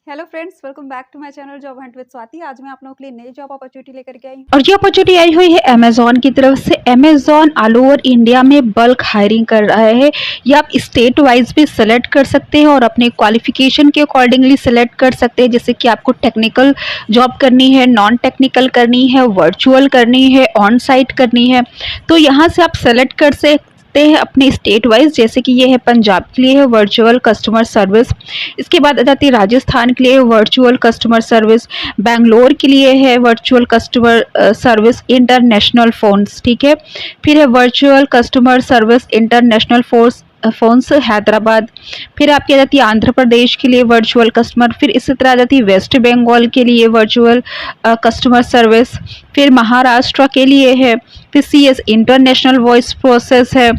Hello friends, welcome back to my channel job hunt with Swati. आज मैं आप लोगों के लिए नई जॉब अपॉर्चुनिटी लेकर के आई हूँ और ये अपॉर्चुनिटी आई हुई है अमेजोन की तरफ से। अमेजोन ऑल ओवर इंडिया में बल्क हायरिंग कर रहा है। ये आप स्टेट वाइज भी सिलेक्ट कर सकते हैं और अपने क्वालिफिकेशन के अकॉर्डिंगली सिलेक्ट कर सकते हैं। जैसे कि आपको टेक्निकल जॉब करनी है, नॉन टेक्निकल करनी है, वर्चुअल करनी है, ऑन साइट करनी है, तो यहाँ से आप सेलेक्ट कर सकते हैं अपने स्टेट वाइज। जैसे कि ये है पंजाब के लिए है वर्चुअल कस्टमर सर्विस, इसके बाद आ जाती है राजस्थान के लिए वर्चुअल कस्टमर सर्विस, बेंगलोर के लिए है virtual customer service international phones, ठीक है। फिर है virtual customer service international phones Hyderabad. फिर आपकी आ जाती है आंध्र प्रदेश के लिए वर्चुअल कस्टमर। फिर इसी तरह आ जाती है वेस्ट बंगाल के लिए वर्चुअल कस्टमर सर्विस। फिर महाराष्ट्र के लिए है। फिर CS इंटरनेशनल वॉइस प्रोसेस है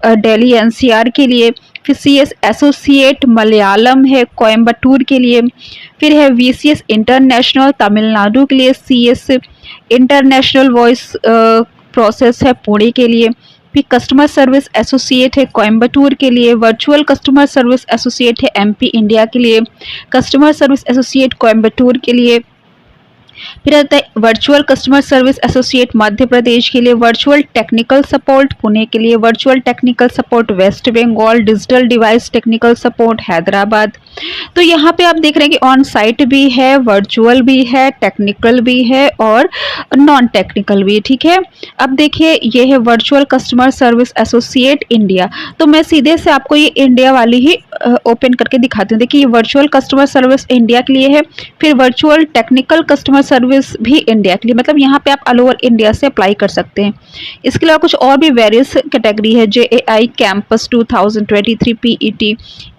दिल्ली NCR के लिए। फिर CS एसोसिएट मलयालम है कोयम्बटूर के लिए। फिर है VCS इंटरनेशनल तमिलनाडु के लिए। CS इंटरनेशनल वॉइस प्रोसेस है पुणे के लिए। फिर कस्टमर सर्विस एसोसिएट है कोयम्बटूर के लिए। वर्चुअल कस्टमर सर्विस एसोसिएट है MP इंडिया के लिए। कस्टमर सर्विस एसोसिएट कोयम्बटूर के लिए। फिर आता है virtual customer service associate Madhya Pradesh के लिए। वर्चुअल टेक्निकल सपोर्ट पुणे के लिए। Virtual technical support West Bengal. Digital device technical support Hyderabad. तो यहाँ पे आप देख रहे हैं कि ऑन साइट भी है, वर्चुअल भी है, टेक्निकल भी है और नॉन टेक्निकल भी, ठीक है। अब देखिए ये है virtual customer service associate India. तो मैं सीधे से आपको ये इंडिया वाली ही ओपन करके दिखाती हूँ। देखिए ये वर्चुअल कस्टमर सर्विस इंडिया के लिए है। फिर वर्चुअल टेक्निकल कस्टमर सर्विस भी इंडिया के लिए, मतलब यहाँ पे आप ऑल ओवर इंडिया से अप्लाई कर सकते हैं। इसके अलावा कुछ और भी वेरियस कैटेगरी है। JAI campus 2023 PET,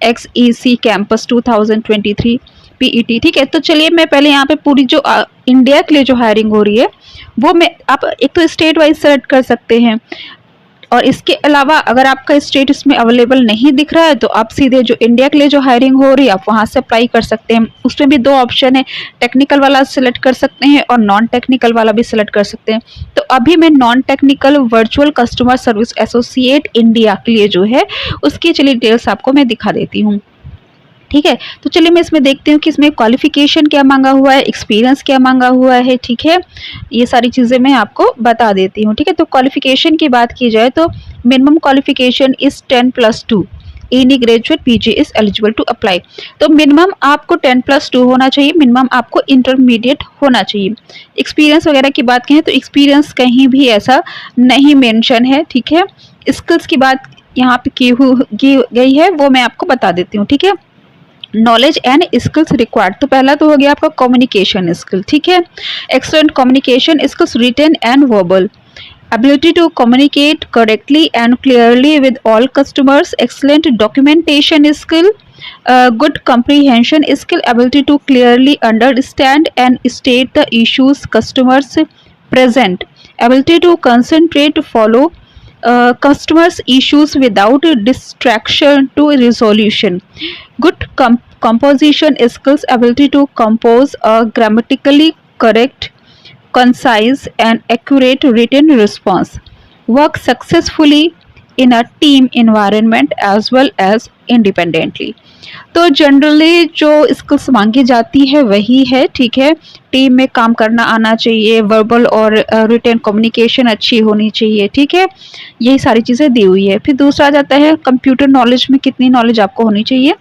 XEC campus 2023 PET, ठीक है। तो चलिए मैं पहले यहाँ पे पूरी जो इंडिया के लिए जो हायरिंग हो रही है वो मैं आप एक तो स्टेट वाइज सेलेक्ट कर सकते हैं, और इसके अलावा अगर आपका स्टेट इसमें अवेलेबल नहीं दिख रहा है तो आप सीधे जो इंडिया के लिए जो हायरिंग हो रही है आप वहाँ से अप्लाई कर सकते हैं। उसमें भी दो ऑप्शन है, टेक्निकल वाला सिलेक्ट कर सकते हैं और नॉन टेक्निकल वाला भी सिलेक्ट कर सकते हैं। तो अभी मैं non technical virtual customer service associate India के लिए जो है उसकी चलिए डिटेल्स आपको मैं दिखा देती हूँ, ठीक है। तो चलिए मैं इसमें देखती हूँ कि इसमें क्वालिफिकेशन क्या मांगा हुआ है, एक्सपीरियंस क्या मांगा हुआ है, ठीक है। ये सारी चीज़ें मैं आपको बता देती हूँ, ठीक है। तो क्वालिफिकेशन की बात की जाए तो minimum qualification is 10+2, any graduate PG is eligible to apply. तो मिनिमम आपको 10+2 होना चाहिए, मिनिमम आपको इंटरमीडिएट होना चाहिए। एक्सपीरियंस वगैरह की बात करें तो एक्सपीरियंस कहीं भी ऐसा नहीं मेंशन है, ठीक है। स्किल्स की बात यहाँ पे की गई है वो मैं आपको बता देती हूँ, ठीक है। नॉलेज एंड स्किल्स रिक्वायर्ड, तो पहला तो हो गया आपका कम्युनिकेशन स्किल, ठीक है। Excellent communication skills written and verbal, ability to communicate correctly and clearly with all customers, excellent documentation skill, good comprehension skill, ability to clearly understand and state the issues customers present, ability to concentrate, follow customers issues without distraction to resolution, good composition skills, ability to compose a grammatically correct, concise and accurate written response, work successfully in a team environment as well as independently। तो generally जो skills मांगी जाती है वही है, ठीक है। Team में काम करना आना चाहिए, वर्बल और रिटन कम्युनिकेशन अच्छी होनी चाहिए, ठीक है। यही सारी चीज़ें दी हुई है। फिर दूसरा जाता है कंप्यूटर नॉलेज में कितनी नॉलेज आपको होनी चाहिए।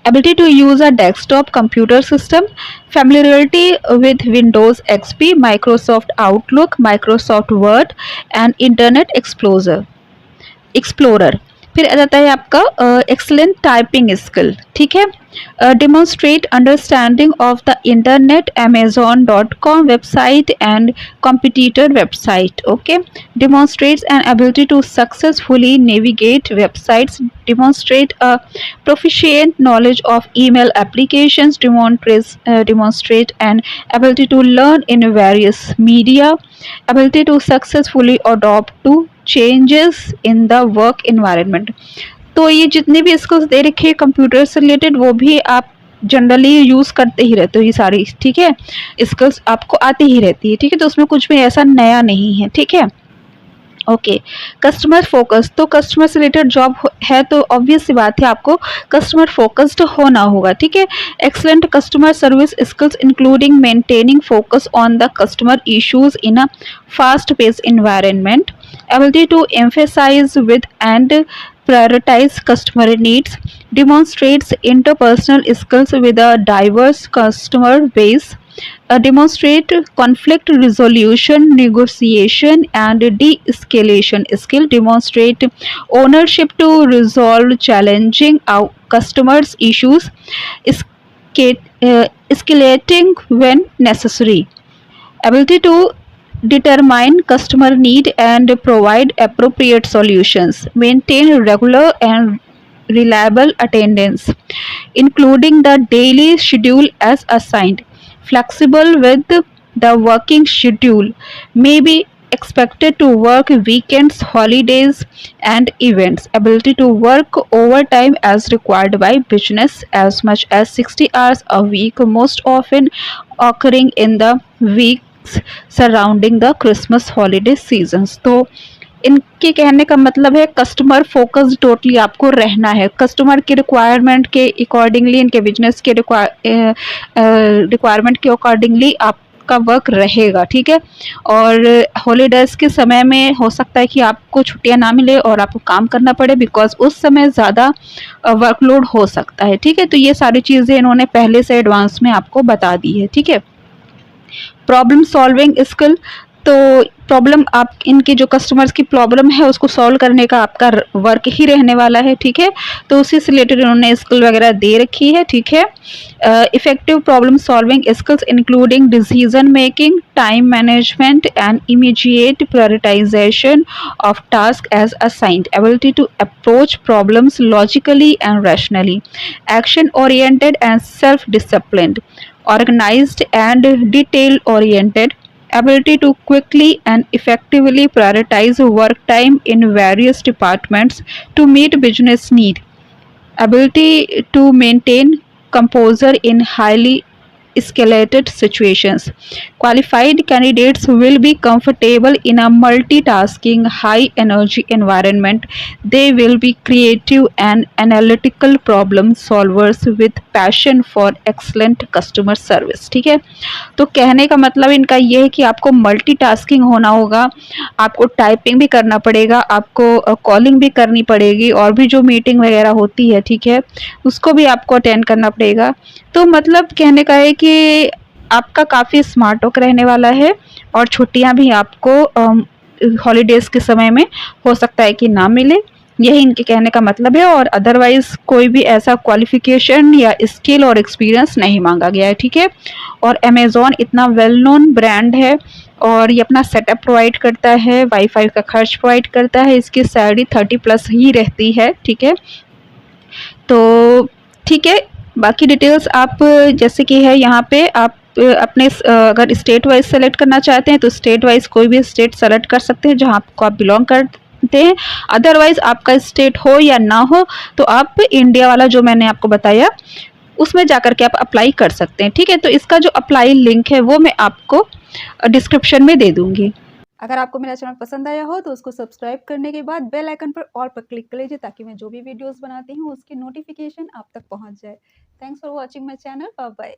Ability to use a desktop computer system, familiarity with Windows XP, Microsoft Outlook, Microsoft Word and Internet Explorer। फिर आ जाता है आपका एक्सलेंट टाइपिंग स्किल, ठीक है। Demonstrate understanding of the internet, Amazon.com website and competitor website, okay. Demonstrates an ability to successfully navigate websites, demonstrate a proficient knowledge of email applications, demonstrate an ability to learn in various media, ability to successfully adopt to changes in the work environment। तो ये जितने भी skills दे रखे हैं computer से related वो भी आप जनरली यूज़ करते ही रहते हो ये सारी, ठीक है। स्किल्स आपको आती ही रहती है, ठीक है। तो उसमें कुछ भी ऐसा नया नहीं है, ठीक है। ओके। कस्टमर फोकस, तो कस्टमर से रिलेटेड जॉब है तो ऑब्वियस सी बात है आपको कस्टमर फोकस्ड होना होगा, ठीक है। Excellent customer service skills including maintaining focus on the customer issues in a fast pace environment, ability to emphasize with and prioritize customer needs, demonstrates interpersonal skills with a diverse customer base, demonstrate conflict resolution, negotiation, and de-escalation skill, demonstrate ownership to resolve challenging customers' issues, escalating when necessary, ability to determine customer need and provide appropriate solutions, maintain regular and reliable attendance, including the daily schedule as assigned, flexible with the working schedule, may be expected to work weekends, holidays, and events, ability to work overtime as required by business as much as 60 hours a week, most often occurring in the weeks surrounding the Christmas holiday seasons. तो इनके कहने का मतलब है customer focused totally आपको रहना है, customer की रिक्वायरमेंट के अकॉर्डिंगली, इनके बिजनेस के रिक्वायरमेंट के अकॉर्डिंगली आपका वर्क रहेगा, ठीक है। और हॉलीडेज़ के समय में हो सकता है कि आपको छुट्टियां ना मिले और आपको काम करना पड़े, बिकॉज उस समय ज़्यादा वर्कलोड हो सकता है, ठीक है। तो ये सारी चीज़ें इन्होंने पहले से एडवांस में आपको बता दी है, ठीक है। प्रॉब्लम सॉल्विंग स्किल, तो प्रॉब्लम आप इनके जो कस्टमर्स की प्रॉब्लम है उसको सॉल्व करने का आपका वर्क ही रहने वाला है, ठीक है। तो उसी से रिलेटेड इन्होंने स्किल वगैरह दे रखी है, ठीक है। Effective problem solving skills including decision making, time management and immediate prioritisation of task as assigned, ability to approach problems logically and rationally, action oriented and self disciplined, organized and detail oriented, ability to quickly and effectively prioritize work time in various departments to meet business need, ability to maintain composure in highly escalated situations. Qualified candidates will be comfortable in a multitasking, high energy environment. They will be creative and analytical problem solvers with passion for excellent customer service, ठीक है। तो कहने का मतलब इनका ये है कि आपको मल्टीटास्किंग होना होगा, आपको टाइपिंग भी करना पड़ेगा, आपको कॉलिंग भी करनी पड़ेगी, और भी जो मीटिंग वगैरह होती है, ठीक है, उसको भी आपको अटेंड करना पड़ेगा। तो मतलब कहने का है कि आपका काफ़ी स्मार्ट वर्क रहने वाला है, और छुट्टियां भी आपको हॉलीडेज़ के समय में हो सकता है कि ना मिले, यही इनके कहने का मतलब है। और अदरवाइज़ कोई भी ऐसा क्वालिफ़िकेशन या स्किल और एक्सपीरियंस नहीं मांगा गया है, ठीक है। और अमेज़ॉन इतना वेल नोन ब्रांड है, और ये अपना सेटअप प्रोवाइड करता है, वाईफाई का खर्च प्रोवाइड करता है, इसकी सैलरी 30+ ही रहती है, ठीक है। तो ठीक है, बाकी डिटेल्स आप जैसे कि है यहाँ पे आप अपने अगर स्टेट वाइज सेलेक्ट करना चाहते हैं तो स्टेट वाइज कोई भी स्टेट सेलेक्ट कर सकते हैं जहाँ आपको आप बिलोंग करते हैं। अदरवाइज आपका स्टेट हो या ना हो तो आप इंडिया वाला जो मैंने आपको बताया उसमें जाकर के आप अप्लाई कर सकते हैं, ठीक है। तो इसका जो अप्लाई लिंक है वो मैं आपको डिस्क्रिप्शन में दे दूँगी। अगर आपको मेरा चैनल पसंद आया हो तो उसको सब्सक्राइब करने के बाद बेल आइकन पर ऑल पर क्लिक कर लीजिए, ताकि मैं जो भी वीडियोस बनाती हूँ उसकी नोटिफिकेशन आप तक पहुँच जाए। Thanks for watching my channel, bye bye.